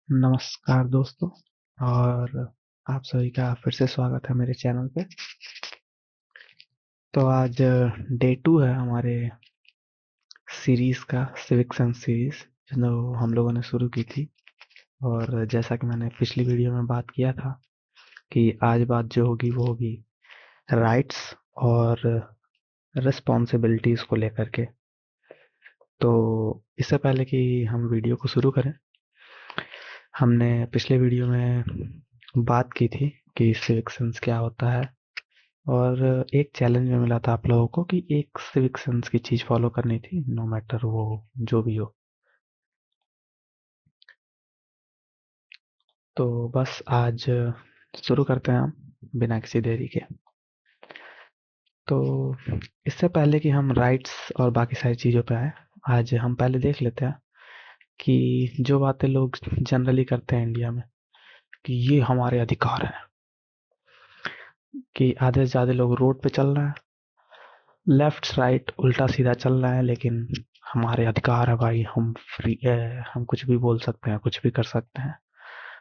नमस्कार दोस्तों। और आप सभी का फिर से स्वागत है मेरे चैनल पे। तो आज डे 2 है हमारे सीरीज का, सिविक सेंस सीरीज, जो हम लोगों ने शुरू की थी। और जैसा कि मैंने पिछली वीडियो में बात किया था कि आज बात जो होगी वो होगी राइट्स और रिस्पॉन्सिबिलिटीज को लेकर के। तो इससे पहले कि हम वीडियो को शुरू करें, हमने पिछले वीडियो में बात की थी कि सिविक सेंस क्या होता है। और एक चैलेंज में मिला था आप लोगों को कि एक सिविक सेंस की चीज फॉलो करनी थी, नो मैटर वो जो भी हो। तो बस आज शुरू करते हैं हम बिना किसी देरी के। तो इससे पहले कि हम राइट्स और बाकी सारी चीज़ों पे आए, आज हम पहले देख लेते हैं कि जो बातें लोग जनरली करते हैं इंडिया में कि ये हमारे अधिकार हैं, कि आधे से ज़्यादा लोग रोड पे चल रहे हैं, लेफ्ट राइट उल्टा सीधा चल रहा है, लेकिन हमारे अधिकार है भाई, हम फ्री है, हम कुछ भी बोल सकते हैं, कुछ भी कर सकते हैं।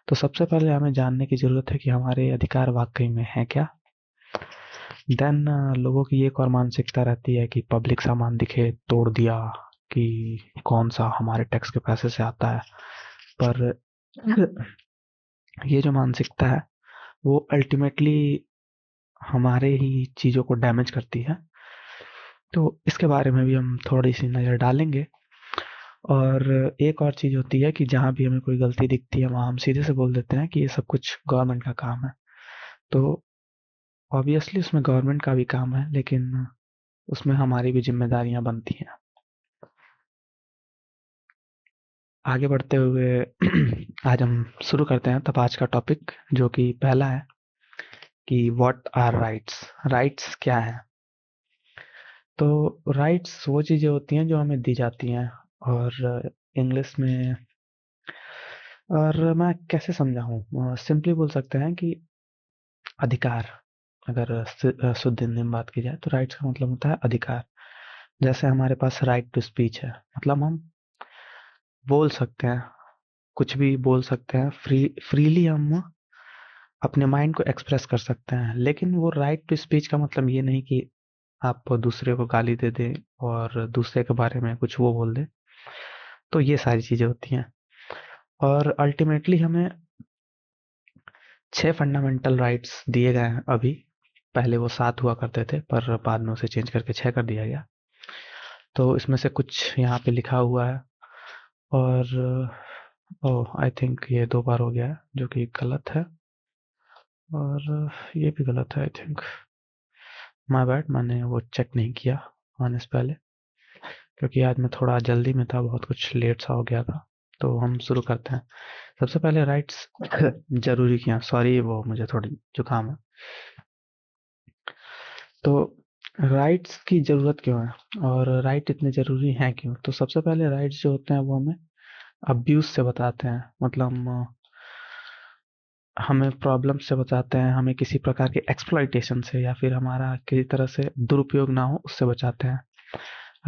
तो सबसे पहले हमें जानने की जरूरत है कि हमारे अधिकार वाकई में है क्या। देन लोगों की एक और मानसिकता रहती है कि पब्लिक सामान दिखे तोड़ दिया, कि कौन सा हमारे टैक्स के पैसे से आता है। पर ये जो मानसिकता है वो अल्टीमेटली हमारे ही चीजों को डैमेज करती है। तो इसके बारे में भी हम थोड़ी सी नजर डालेंगे। और एक और चीज होती है कि जहाँ भी हमें कोई गलती दिखती है वहाँ हम सीधे से बोल देते हैं कि ये सब कुछ गवर्नमेंट का काम है। तो ऑब्वियसली उसमें गवर्नमेंट का भी काम है, लेकिन उसमें हमारी भी जिम्मेदारियां बनती हैं। आगे बढ़ते हुए आज हम शुरू करते हैं तब आज का टॉपिक, जो कि पहला है कि व्हाट आर राइट्स। राइट्स क्या है? तो राइट्स वो चीजें होती हैं जो हमें दी जाती हैं। और इंग्लिश में, और मैं कैसे समझाऊं, सिंपली बोल सकते हैं कि अधिकार। अगर शुद्ध हिंदी में बात की जाए तो राइट्स का मतलब होता है अधिकार। जैसे हमारे पास राइट टू स्पीच है, मतलब हम बोल सकते हैं, कुछ भी बोल सकते हैं, फ्रीली हम अपने माइंड को एक्सप्रेस कर सकते हैं। लेकिन वो राइट टू स्पीच का मतलब ये नहीं कि आप दूसरे को गाली दे दें और दूसरे के बारे में कुछ वो बोल दें। तो ये सारी चीजें होती हैं। और अल्टीमेटली हमें 6 फंडामेंटल राइट्स दिए गए हैं अभी। पहले वो 7 हुआ करते थे, पर बाद में उसे चेंज करके 6 कर दिया गया। तो इसमें से कुछ यहाँ पे लिखा हुआ है। और ओह, आई थिंक ये 2 बार हो गया है, जो कि गलत है। और ये भी गलत है आई थिंक। माय बैड, मैंने वो चेक नहीं किया आने से पहले, क्योंकि आज मैं थोड़ा जल्दी में था, बहुत कुछ लेट सा हो गया था। तो हम शुरू करते हैं। सबसे पहले राइट्स जरूरी किया, सॉरी वो मुझे थोड़ी जुकाम है। तो राइट्स की जरूरत क्यों है और राइट इतने जरूरी हैं क्यों? तो सबसे पहले राइट्स जो होते हैं वो हमें अब्यूज से बताते हैं, मतलब हमें प्रॉब्लम से बचाते हैं, हमें किसी प्रकार के एक्सप्लॉइटेशन से या फिर हमारा किसी तरह से दुरुपयोग ना हो उससे बचाते हैं।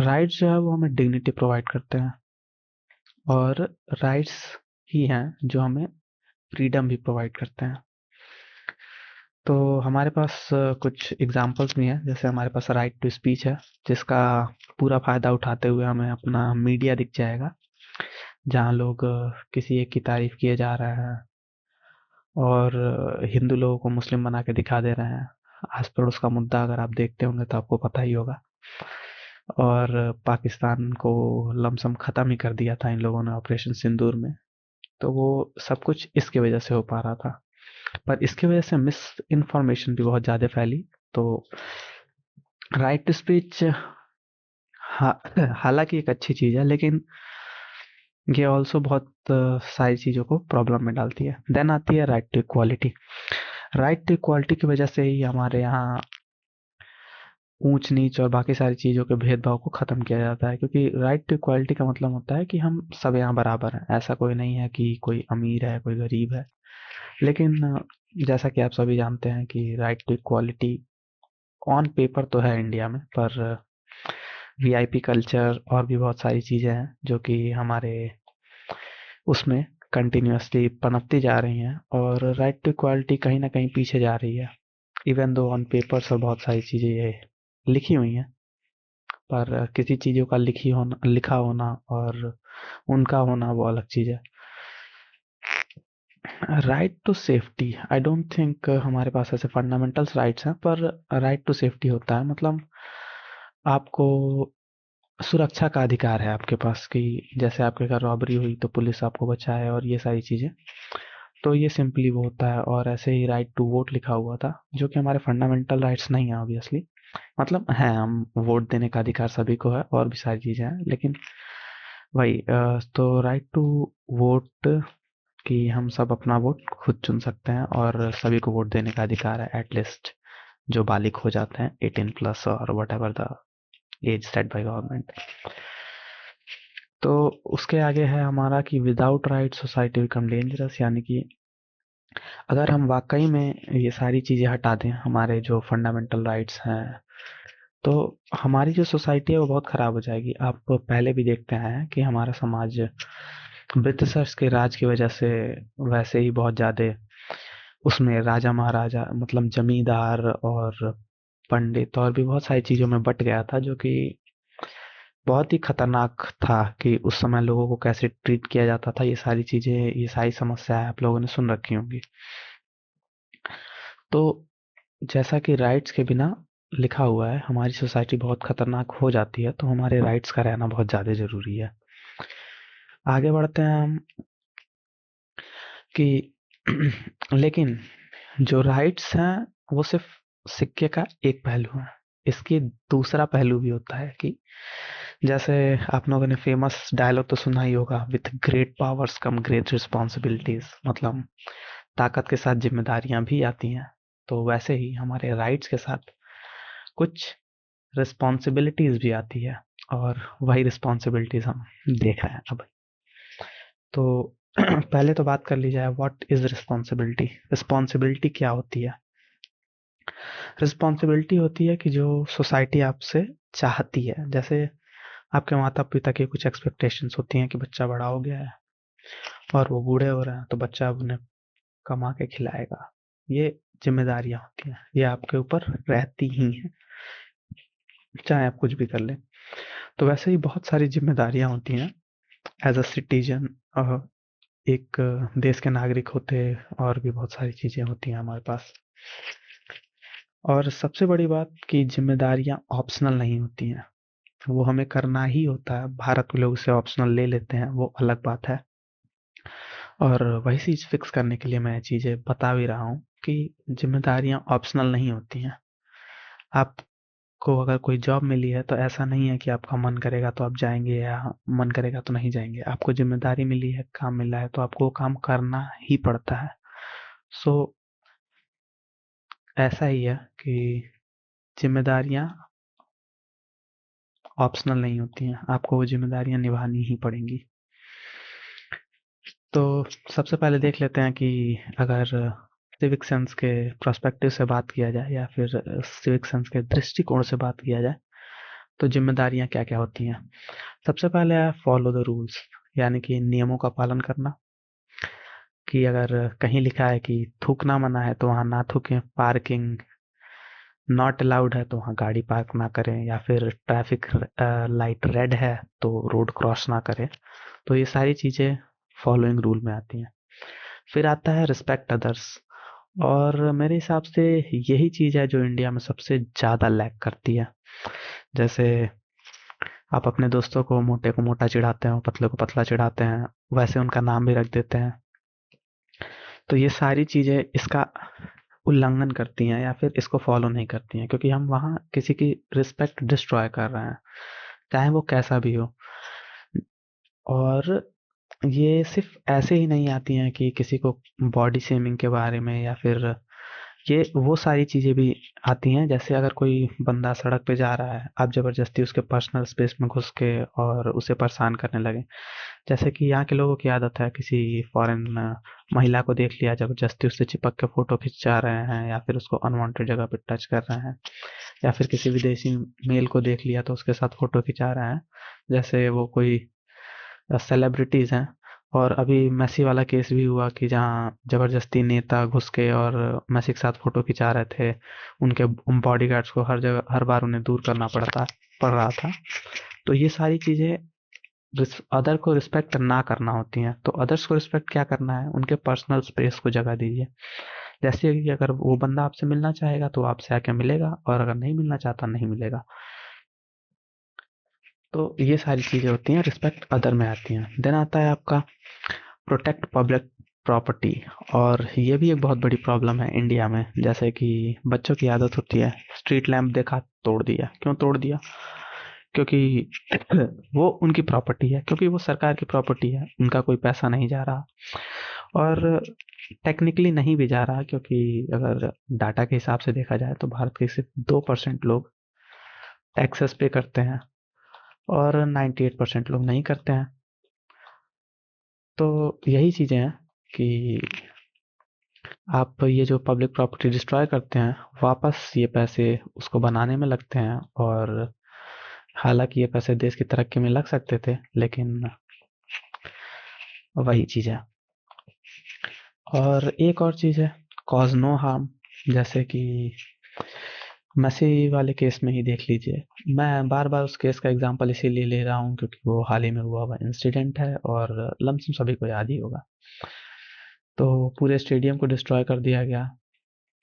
राइट्स जो है वो हमें डिग्निटी प्रोवाइड करते हैं। और राइट्स ही हैं जो हमें फ्रीडम भी प्रोवाइड करते हैं। तो हमारे पास कुछ एग्जांपल्स भी हैं। जैसे हमारे पास राइट टू स्पीच है, जिसका पूरा फायदा उठाते हुए हमें अपना मीडिया दिख जाएगा, जहाँ लोग किसी एक की तारीफ किए जा रहे हैं और हिंदू लोगों को मुस्लिम बना के दिखा दे रहे हैं। आस पड़ोस का मुद्दा अगर आप देखते होंगे तो आपको पता ही होगा। और पाकिस्तान को लमसम खत्म ही कर दिया था इन लोगों ने ऑपरेशन सिंदूर में। तो वो सब कुछ इसकी वजह से हो पा रहा था। पर इसकी वजह से मिस इन्फॉर्मेशन भी बहुत ज़्यादा फैली। तो राइट टू स्पीच हालांकि एक अच्छी चीज़ है, लेकिन ये ऑल्सो बहुत सारी चीज़ों को प्रॉब्लम में डालती है। देन आती है right to equality. Right to equality की वजह से ही हमारे यहाँ ऊंच नीच और बाकी सारी चीज़ों के भेदभाव को ख़त्म किया जाता है, क्योंकि राइट टू इक्वालिटी का मतलब होता है कि हम सब यहाँ बराबर हैं। ऐसा कोई नहीं है कि कोई अमीर है कोई गरीब है। लेकिन जैसा कि आप सभी जानते हैं कि right to equality on paper तो है इंडिया में, पर वीआईपी कल्चर और भी बहुत सारी चीज़ें हैं जो कि हमारे उसमें कंटिन्यूअसली पनपती जा रही हैं और राइट टू इक्वालिटी कहीं ना कहीं पीछे जा रही है। इवन दो ऑन पेपर्स और बहुत सारी चीज़ें ये लिखी हुई हैं, पर किसी चीज़ों का लिखा होना और उनका होना वो अलग चीज़ है। Right to safety, I don't think हमारे पास ऐसे फंडामेंटल्स राइट्स हैं, पर राइट टू सेफ्टी होता है, मतलब आपको सुरक्षा का अधिकार है आपके पास कि जैसे आपके घर रॉबरी हुई तो पुलिस आपको बचाए और ये सारी चीज़ें। तो ये सिंपली वो होता है। और ऐसे ही राइट टू वोट लिखा हुआ था, जो कि हमारे फंडामेंटल राइट्स नहीं है ऑब्वियसली। मतलब है, हम वोट देने का अधिकार सभी को है और भी सारी चीज़ें हैं, लेकिन वही तो राइट टू वोट कि हम सब अपना वोट खुद चुन सकते हैं और सभी को वोट देने का अधिकार है, एटलीस्ट जो बालिग हो जाते हैं 18 प्लस और whatever the age set by government. तो उसके आगे है हमारा कि without right society become dangerous, यानी कि अगर हम वाकई में ये सारी चीज़ें हटा दें, हमारे जो फंडामेंटल राइट्स हैं, तो हमारी जो सोसाइटी है वो बहुत खराब हो जाएगी। आप पहले भी देखते हैं कि हमारा समाज ब्रिटिशर्स के राज की वजह से वैसे ही बहुत ज़्यादा उसमें राजा महाराजा मतलब जमींदार और पंडित और भी बहुत सारी चीज़ों में बट गया था, जो कि बहुत ही खतरनाक था कि उस समय लोगों को कैसे ट्रीट किया जाता था। ये सारी चीज़ें, ये सारी समस्याएं आप लोगों ने सुन रखी होंगी। तो जैसा कि राइट्स के बिना लिखा हुआ है हमारी सोसाइटी बहुत खतरनाक हो जाती है, तो हमारे राइट्स का रहना बहुत ज़्यादा ज़रूरी है। आगे बढ़ते हैं हम कि लेकिन जो राइट्स हैं वो सिर्फ सिक्के का एक पहलू है। इसकी दूसरा पहलू भी होता है कि जैसे आप लोगों ने फेमस डायलॉग तो सुना ही होगा, with great powers come great responsibilities, मतलब ताकत के साथ जिम्मेदारियां भी आती हैं। तो वैसे ही हमारे राइट्स के साथ कुछ रिस्पॉन्सिबिलिटीज भी आती है, और वही रिस्पॉन्सिबिलिटीज हम देख रहे हैं अब। तो पहले तो बात कर ली जाए, व्हाट इज रिस्पॉन्सिबिलिटी। रिस्पॉन्सिबिलिटी क्या होती है? रिस्पॉन्सिबिलिटी होती है कि जो सोसाइटी आपसे चाहती है, जैसे आपके माता पिता की कुछ एक्सपेक्टेशंस होती हैं कि बच्चा बड़ा हो गया है और वो बूढ़े हो रहे हैं, तो बच्चा अब उन्हें कमा के खिलाएगा। ये जिम्मेदारियां होती हैं, ये आपके ऊपर रहती ही हैं, चाहे आप कुछ भी कर लें। तो वैसे ही बहुत सारी जिम्मेदारियां होती हैं एज अ सिटीजन, एक देश के नागरिक होते, और भी बहुत सारी चीजें होती हैं हमारे पास। और सबसे बड़ी बात कि जिम्मेदारियां ऑप्शनल नहीं होती हैं, वो हमें करना ही होता है। भारत के लोग इसे ऑप्शनल ले लेते हैं, वो अलग बात है। और वही चीज फिक्स करने के लिए मैं ये चीजें बता भी रहा हूँ कि जिम्मेदारियां ऑप्शनल नहीं होती हैं। आपको अगर कोई जॉब मिली है तो ऐसा नहीं है कि आपका मन करेगा तो आप जाएंगे या मन करेगा तो नहीं जाएंगे। आपको जिम्मेदारी मिली है, काम मिला है, तो आपको वो काम करना ही पड़ता है। सो ऐसा ही है कि जिम्मेदारियां ऑप्शनल नहीं होती हैं, आपको वो जिम्मेदारियां निभानी ही पड़ेंगी। तो सबसे पहले देख लेते हैं कि अगर सिविक सेंस के प्रोस्पेक्टिव से बात किया जाए या फिर सिविक सेंस के दृष्टिकोण से बात किया जाए, तो जिम्मेदारियां क्या क्या होती हैं। सबसे पहले है फॉलो द रूल्स, यानी कि नियमों का पालन करना। कि अगर कहीं लिखा है कि थूकना मना है तो वहां ना थूकें, पार्किंग नॉट अलाउड है तो वहाँ गाड़ी पार्क ना करें, या फिर ट्रैफिक लाइट रेड है तो रोड क्रॉस ना करें। तो ये सारी चीज़ें फॉलोइंग रूल में आती हैं। फिर आता है रिस्पेक्ट अदर्स, और मेरे हिसाब से यही चीज़ है जो इंडिया में सबसे ज़्यादा लैक करती है। जैसे आप अपने दोस्तों को मोटा चिढ़ाते हैं, पतले को पतला चिढ़ाते हैं, वैसे उनका नाम भी रख देते हैं। तो ये सारी चीज़ें इसका उल्लंघन करती हैं या फिर इसको फॉलो नहीं करती हैं, क्योंकि हम वहाँ किसी की रिस्पेक्ट डिस्ट्रॉय कर रहे हैं, चाहे वो कैसा भी हो। और ये सिर्फ ऐसे ही नहीं आती हैं कि किसी को बॉडी शेमिंग के बारे में, या फिर ये वो सारी चीज़ें भी आती हैं। जैसे अगर कोई बंदा सड़क पे जा रहा है, आप ज़बरदस्ती उसके पर्सनल स्पेस में घुस के और उसे परेशान करने लगे। जैसे कि यहाँ के लोगों की आदत है, किसी फॉरेन महिला को देख लिया, ज़बरदस्ती उससे चिपक के फ़ोटो खिंचा रहे हैं, या फिर उसको अनवांटेड जगह पे टच कर रहे हैं, या फिर किसी विदेशी मेल को देख लिया तो उसके साथ फ़ोटो खिंचा रहे हैं, जैसे वो कोई सेलिब्रिटीज़ हैं। और अभी मेसी वाला केस भी हुआ कि जहाँ जबरदस्ती नेता घुस के और मेसी के साथ फोटो खिंचा रहे थे, उनके बॉडीगार्ड्स को हर जगह हर बार उन्हें दूर करना पड़ रहा था। तो ये सारी चीजें अदर को रिस्पेक्ट ना करना होती हैं। तो अदर्स को रिस्पेक्ट क्या करना है, उनके पर्सनल स्पेस को जगह दीजिए। जैसे कि अगर वो बंदा आपसे मिलना चाहेगा तो आपसे आके मिलेगा, और अगर नहीं मिलना चाहता नहीं मिलेगा। तो ये सारी चीजें होती हैं, रिस्पेक्ट अदर में आती हैं। देन आता है आपका प्रोटेक्ट पब्लिक प्रॉपर्टी। और ये भी एक बहुत बड़ी प्रॉब्लम है इंडिया में। जैसे कि बच्चों की आदत होती है, स्ट्रीट लैंप देखा तोड़ दिया। क्यों तोड़ दिया? क्योंकि वो उनकी प्रॉपर्टी है, क्योंकि वो सरकार की प्रॉपर्टी है, उनका कोई पैसा नहीं जा रहा। और टेक्निकली नहीं भी जा रहा, क्योंकि अगर डाटा के हिसाब से देखा जाए तो भारत के सिर्फ 2% लोग टैक्सेस पे करते हैं, और 98% लोग नहीं करते हैं। तो यही चीजें हैं कि आप ये जो पब्लिक प्रॉपर्टी डिस्ट्रॉय करते हैं, वापस ये पैसे उसको बनाने में लगते हैं। और हालांकि ये पैसे देश की तरक्की में लग सकते थे, लेकिन वही चीज है। और एक और चीज है, कॉज नो हार्म। जैसे कि मसी वाले केस में ही देख लीजिए। मैं बार बार उस केस का एग्जांपल इसीलिए ले रहा हूँ क्योंकि वो हाल ही में हुआ हुआ इंसिडेंट है, और लमसम सभी को याद ही होगा। तो पूरे स्टेडियम को डिस्ट्रॉय कर दिया गया।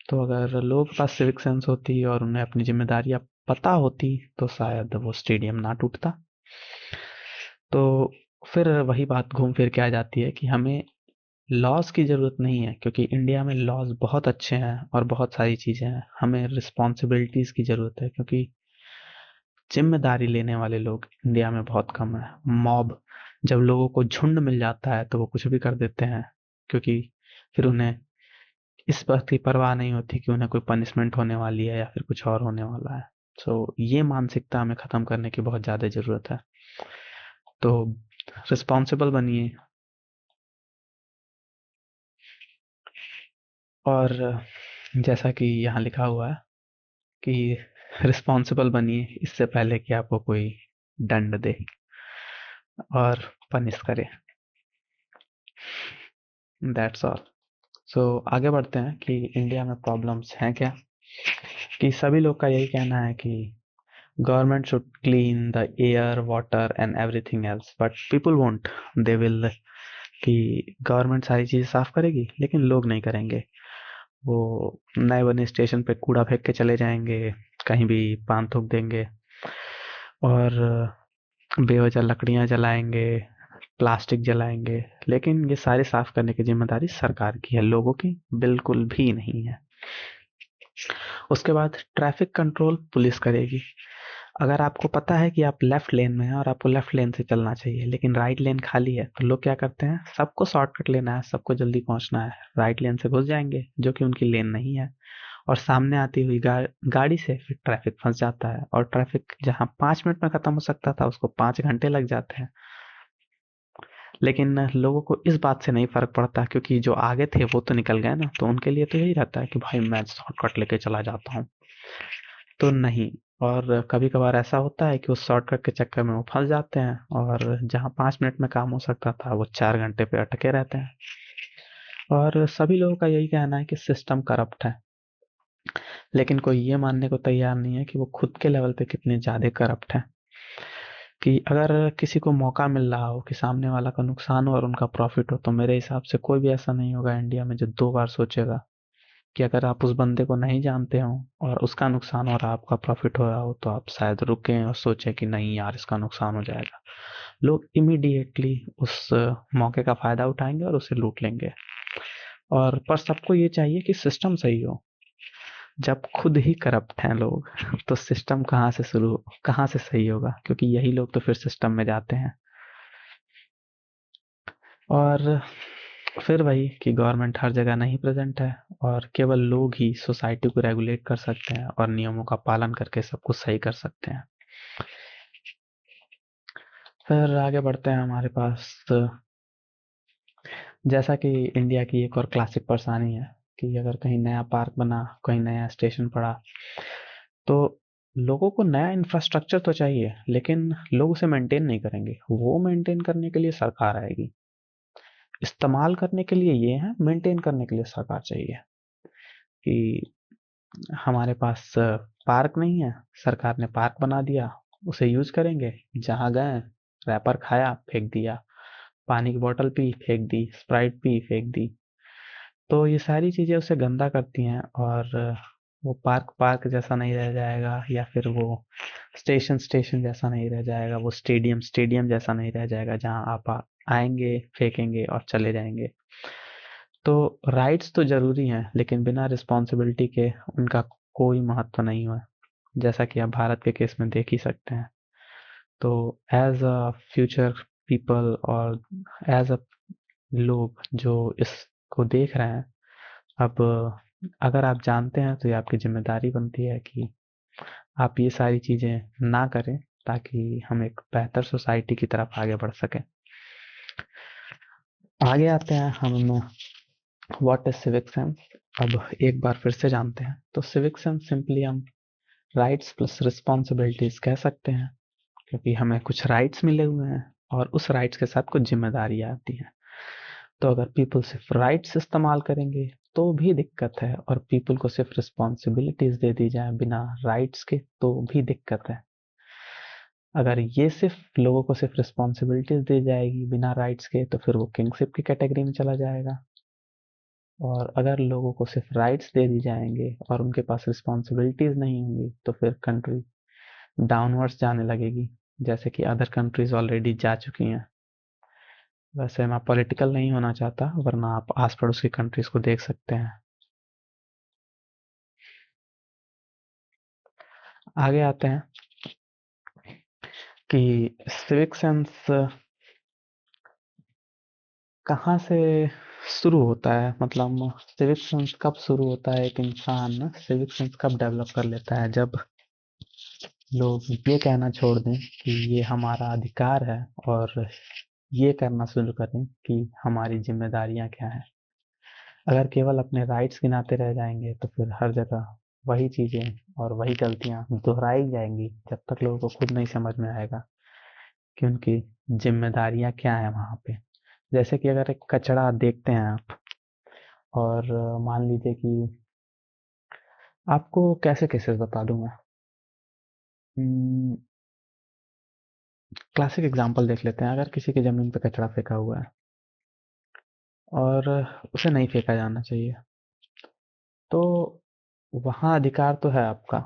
तो अगर लोगों के पास सिविक सेंस होती और उन्हें अपनी जिम्मेदारियां पता होती तो शायद वो स्टेडियम ना टूटता। तो फिर वही बात घूम फिर के आ जाती है कि हमें लॉज की ज़रूरत नहीं है, क्योंकि इंडिया में लॉज बहुत अच्छे हैं और बहुत सारी चीज़ें हैं। हमें रिस्पॉन्सिबिलिटीज़ की ज़रूरत है, क्योंकि जिम्मेदारी लेने वाले लोग इंडिया में बहुत कम है। मॉब, जब लोगों को झुंड मिल जाता है तो वो कुछ भी कर देते हैं, क्योंकि फिर उन्हें इस बात की परवाह नहीं होती कि उन्हें कोई पनिशमेंट होने वाली है या फिर कुछ और होने वाला है। ये मानसिकता हमें ख़त्म करने की बहुत ज़्यादा ज़रूरत है। तो रिस्पॉन्सिबल बनिए। और जैसा कि यहाँ लिखा हुआ है कि रिस्पॉन्सिबल बनिए इससे पहले कि आपको कोई दंड दे और पनिश करे। That's all. सो आगे बढ़ते हैं कि इंडिया में प्रॉब्लम्स हैं क्या। कि सभी लोग का यही कहना है कि government should clean the air water and everything else, but people won't. They will कि गवर्नमेंट सारी चीज़ साफ करेगी लेकिन लोग नहीं करेंगे। वो नए बने स्टेशन पे कूड़ा फेंक के चले जाएंगे, कहीं भी पान थूक देंगे, और बेवजह लकड़ियां जलाएंगे, प्लास्टिक जलाएंगे। लेकिन ये सारे साफ करने की जिम्मेदारी सरकार की है, लोगों की बिल्कुल भी नहीं है। उसके बाद ट्रैफिक कंट्रोल पुलिस करेगी। अगर आपको पता है कि आप लेफ्ट लेन में हैं और आपको लेफ्ट लेन से चलना चाहिए, लेकिन राइट लेन खाली है, तो लोग क्या करते हैं, सबको शॉर्टकट लेना है, सबको जल्दी पहुंचना है, राइट लेन से घुस जाएंगे जो कि उनकी लेन नहीं है। और सामने आती हुई गाड़ी से फिर ट्रैफिक फंस जाता है, और ट्रैफिक जहां 5 मिनट में खत्म हो सकता था उसको 5 घंटे लग जाते हैं। लेकिन लोगों को इस बात से नहीं फर्क पड़ता, क्योंकि जो आगे थे वो तो निकल गए ना। तो उनके लिए तो यही रहता है कि भाई मैं शॉर्टकट लेके चला जाता हूँ। तो नहीं। और कभी कभार ऐसा होता है कि उस शॉर्टकट के चक्कर में वो फंस जाते हैं, और जहाँ 5 मिनट में काम हो सकता था वो 4 घंटे पे अटके रहते हैं। और सभी लोगों का यही कहना है कि सिस्टम करप्ट है, लेकिन कोई ये मानने को तैयार नहीं है कि वो खुद के लेवल पे कितने ज्यादा करप्ट है। कि अगर किसी को मौका मिल रहा हो कि सामने वाला का नुकसान हो और उनका प्रॉफिट हो, तो मेरे हिसाब से कोई भी ऐसा नहीं होगा इंडिया में जो 2 बार सोचेगा। कि अगर आप उस बंदे को नहीं जानते हो और उसका नुकसान हो रहा है, आपका प्रॉफिट हो रहा हो, तो आप शायद रुकें और सोचें कि नहीं यार इसका नुकसान हो जाएगा। लोग इमीडिएटली उस मौके का फायदा उठाएंगे और उसे लूट लेंगे। और पर सबको ये चाहिए कि सिस्टम सही हो। जब खुद ही करप्ट हैं लोग तो सिस्टम कहाँ से सही होगा, क्योंकि यही लोग तो फिर सिस्टम में जाते हैं। और फिर वही कि गवर्नमेंट हर जगह नहीं प्रेजेंट है, और केवल लोग ही सोसाइटी को रेगुलेट कर सकते हैं और नियमों का पालन करके सब कुछ सही कर सकते हैं। फिर आगे बढ़ते हैं हमारे पास। जैसा कि इंडिया की एक और क्लासिक परेशानी है कि अगर कहीं नया पार्क बना, कहीं नया स्टेशन पड़ा, तो लोगों को नया इंफ्रास्ट्रक्चर तो चाहिए, लेकिन लोग उसे मेंटेन नहीं करेंगे। वो मेंटेन करने के लिए सरकार आएगी। इस्तेमाल करने के लिए ये है, मेंटेन करने के लिए सरकार चाहिए। कि हमारे पास पार्क नहीं है, सरकार ने पार्क बना दिया, उसे यूज करेंगे, जहां गए रैपर खाया फेंक दिया, पानी की बोतल पी फेंक दी, स्प्राइट पी फेंक दी। तो ये सारी चीजें उसे गंदा करती हैं, और वो पार्क पार्क जैसा नहीं रह जाएगा, या फिर वो स्टेशन स्टेशन जैसा नहीं रह जाएगा, वो स्टेडियम स्टेडियम जैसा नहीं रह जाएगा जहां आप आएंगे फेंकेंगे और चले जाएंगे। तो राइट्स तो जरूरी हैं, लेकिन बिना रिस्पॉन्सिबिलिटी के उनका कोई महत्व नहीं हुआ, जैसा कि आप भारत के केस में देख ही सकते हैं। तो एज अ फ्यूचर पीपल, और एज अ लोग जो इसको देख रहे हैं, अब अगर आप जानते हैं तो ये आपकी जिम्मेदारी बनती है कि आप ये सारी चीजें ना करें, ताकि हम एक बेहतर सोसाइटी की तरफ आगे बढ़ सकें। आगे आते हैं हम, व्हाट इज सिविक सेंस। अब एक बार फिर से जानते हैं, तो सिविक सेंस सिंपली हम राइट्स प्लस रिस्पॉन्सिबिलिटीज कह सकते हैं, क्योंकि हमें कुछ राइट्स मिले हुए हैं और उस राइट्स के साथ कुछ जिम्मेदारियां आती हैं। तो अगर पीपल सिर्फ राइट्स इस्तेमाल करेंगे तो भी दिक्कत है, और पीपल को सिर्फ रिस्पॉन्सिबिलिटीज दे दी जाए बिना राइट्स के तो भी दिक्कत है। अगर ये सिर्फ लोगों को सिर्फ रिस्पॉन्सिबिलिटीज दी जाएगी बिना राइट्स के, तो फिर वो किंगशिप की कैटेगरी में चला जाएगा। और अगर लोगों को सिर्फ राइट्स दे दी जाएंगे और उनके पास रिस्पॉन्सिबिलिटीज नहीं होंगी, तो फिर कंट्री डाउनवर्ड्स जाने लगेगी, जैसे कि अदर कंट्रीज ऑलरेडी जा चुकी हैं। वैसे मैं पॉलिटिकल नहीं होना चाहता, वरना आप आस पड़ोस की कंट्रीज को देख सकते हैं। आगे आते हैं कि सिविक सेंस कहाँ से शुरू होता है, मतलब सिविक सेंस कब शुरू होता है, एक इंसान सिविक सेंस कब डेवलप कर लेता है, जब लोग ये कहना छोड़ दें कि ये हमारा अधिकार है, और ये करना शुरू करें कि हमारी जिम्मेदारियां क्या हैं। अगर केवल अपने राइट्स गिनाते रह जाएंगे तो फिर हर जगह वही चीजें और वही गलतियां दोहराई जाएंगी, जब तक लोगों को खुद नहीं समझ में आएगा कि उनकी जिम्मेदारियां क्या है वहां पे। जैसे कि अगर एक कचरा देखते हैं आप, और मान लीजिए कि आपको कैसे केसेस बता दूं मैं, क्लासिक एग्जांपल देख लेते हैं। अगर किसी की जमीन पे कचरा फेंका हुआ है और उसे नहीं फेंका जाना चाहिए, तो वहाँ अधिकार तो है आपका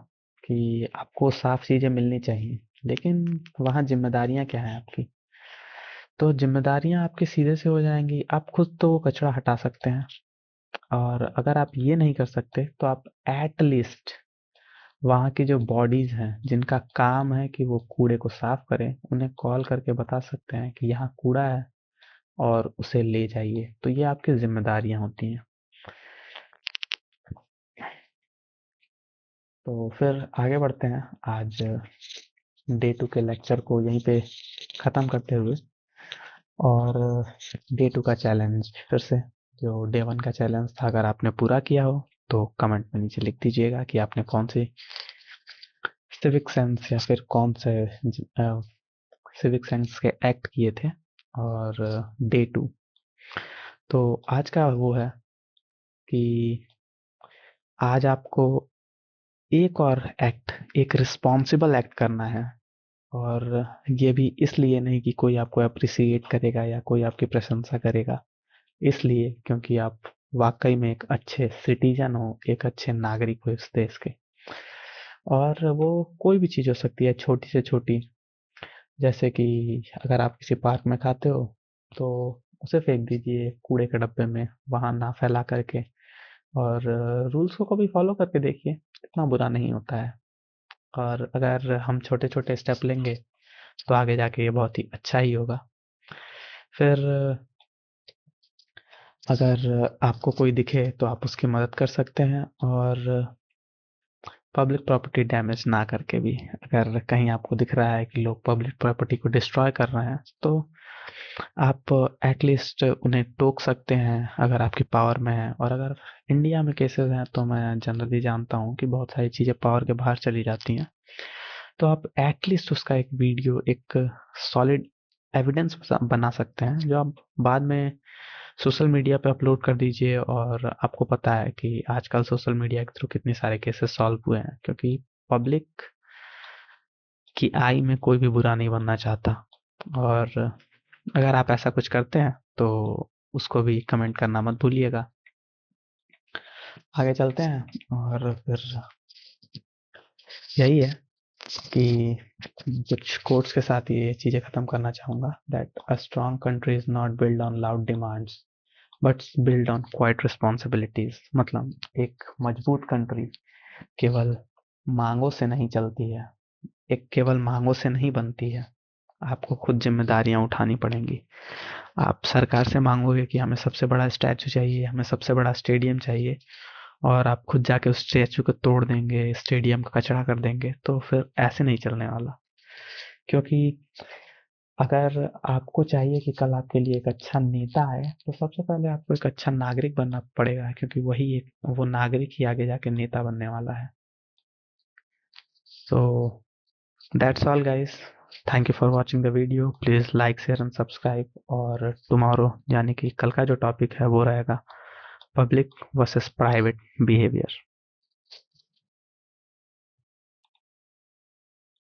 कि आपको साफ चीजें मिलनी चाहिए, लेकिन वहाँ जिम्मेदारियां क्या है आपकी। तो जिम्मेदारियां आपकी सीधे से हो जाएंगी, आप खुद तो वो कचरा हटा सकते हैं, और अगर आप ये नहीं कर सकते तो आप एट लीस्ट वहाँ की जो बॉडीज हैं जिनका काम है कि वो कूड़े को साफ करें, उन्हें कॉल करके बता सकते हैं कि यहाँ कूड़ा है और उसे ले जाइए। तो ये आपकी जिम्मेदारियां होती हैं। तो फिर आगे बढ़ते हैं। आज डे टू के लेक्चर को यहीं पे ख़त्म करते हुए, और डे टू का चैलेंज फिर से, जो डे वन का चैलेंज था, अगर आपने पूरा किया हो तो कमेंट में नीचे लिख दीजिएगा कि आपने कौन सी सिविक सेंस या फिर कौन से सिविक सेंस के एक्ट किए थे। और डे टू, तो आज का वो है कि आज आपको एक और एक्ट, एक रिस्पॉन्सिबल एक्ट करना है। और ये भी इसलिए नहीं कि कोई आपको अप्रिसिएट करेगा या कोई आपकी प्रशंसा करेगा, इसलिए क्योंकि आप वाकई में एक अच्छे सिटीजन हो, एक अच्छे नागरिक हो इस देश के। और वो कोई भी चीज़ हो सकती है, छोटी से छोटी, जैसे कि अगर आप किसी पार्क में खाते हो तो उसे फेंक दीजिए कूड़े के डब्बे में, वहां ना फैला करके। और रूल्स को कभी फॉलो करके देखिए, इतना बुरा नहीं होता है। और अगर हम छोटे छोटे स्टेप लेंगे तो आगे जाके ये बहुत ही अच्छा ही होगा। फिर अगर आपको कोई दिखे तो आप उसकी मदद कर सकते हैं, और पब्लिक प्रॉपर्टी डैमेज ना करके भी। अगर कहीं आपको दिख रहा है कि लोग पब्लिक प्रॉपर्टी को डिस्ट्रॉय कर रहे हैं, तो आप एटलीस्ट उन्हें टोक सकते हैं अगर आपकी पावर में है। और अगर इंडिया में केसेस हैं तो मैं जनरली जानता हूँ कि बहुत सारी चीज़ें पावर के बाहर चली जाती हैं, तो आप एटलीस्ट उसका एक वीडियो, एक सॉलिड एविडेंस बना सकते हैं, जो आप बाद में सोशल मीडिया पे अपलोड कर दीजिए। और आपको पता है कि आजकल सोशल मीडिया के थ्रू कितने सारे केसेस सॉल्व हुए हैं, क्योंकि पब्लिक की आई में कोई भी बुरा नहीं बनना चाहता। और अगर आप ऐसा कुछ करते हैं तो उसको भी कमेंट करना मत भूलिएगा। आगे चलते हैं और फिर यही है कि कुछ कोट्स के साथ ये चीज़ें ख़त्म करना चाहूँगा। That a strong country is not build on loud demands but build on quite responsibilities. मतलब एक मजबूत कंट्री केवल मांगों से नहीं चलती है, एक केवल मांगों से नहीं बनती है। आपको खुद जिम्मेदारियां उठानी पड़ेंगी। आप सरकार से मांगोगे कि हमें सबसे बड़ा स्टैचू चाहिए, हमें सबसे बड़ा स्टेडियम चाहिए, और आप खुद जाके उस स्टैचू को तोड़ देंगे, स्टेडियम का कचरा कर देंगे, तो फिर ऐसे नहीं चलने वाला। क्योंकि अगर आपको चाहिए कि कल आपके लिए एक अच्छा नेता आए, तो सबसे पहले आपको एक अच्छा नागरिक बनना पड़ेगा, क्योंकि वही एक वो नागरिक ही आगे जाके नेता बनने वाला है। So that's all guys. Thank you for watching the video. Please like, share and subscribe. और tomorrow यानी कि कल का जो टॉपिक है वो रहेगा पब्लिक वर्सेस प्राइवेट बिहेवियर।